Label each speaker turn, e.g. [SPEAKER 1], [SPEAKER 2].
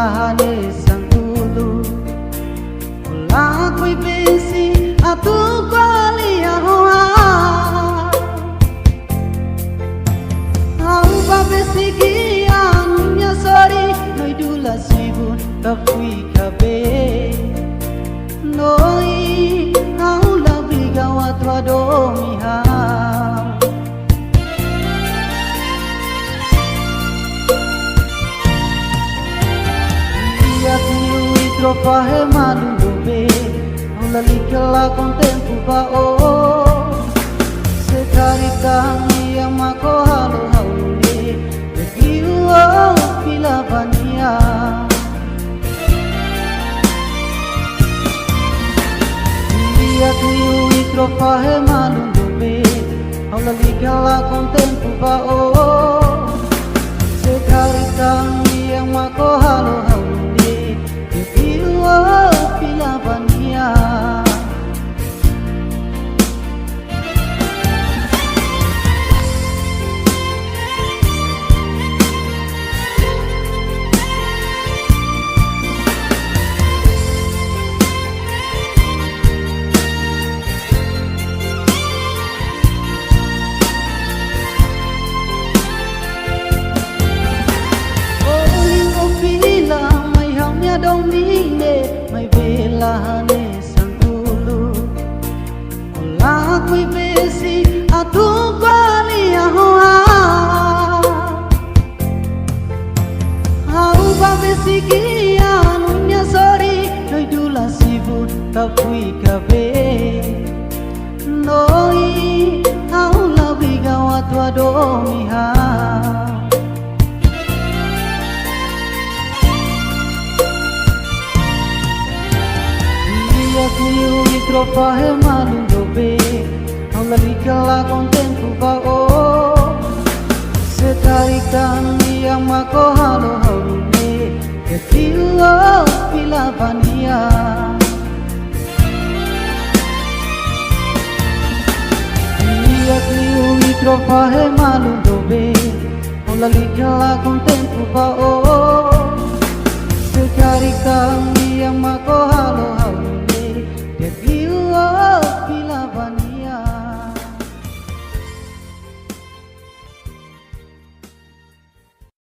[SPEAKER 1] lahane sang dulu. Wala ko'y bensi ato kwaliyahoa. Au babesigian nya sorry noy dula sibun kapui kabe. Noi au labi gawat wadomiha. Tropa he malundo be, una likala con tempo ba o. Se caritan yang mako halo haule, begiu o pila bania. Dia tu tropa he malundo be, una likala con tempo ba o. Se caritan yang mako halo haule. Pila bania. Dong mine mai belahane sang dulu. Ola ko'y besi atu kwaliyahoa. Au babesigian nya sorry noy dula sibut kapui kabe. Noi au labi gawat wadomiha. Kuyu tropa he malundo be, aula likala con tempo ba o. Se tarikan yang mako halo haule, ke pila pila bania. Kuyu tropa he malundo be, aula likala con tempo ba o. Se tarikan yang mako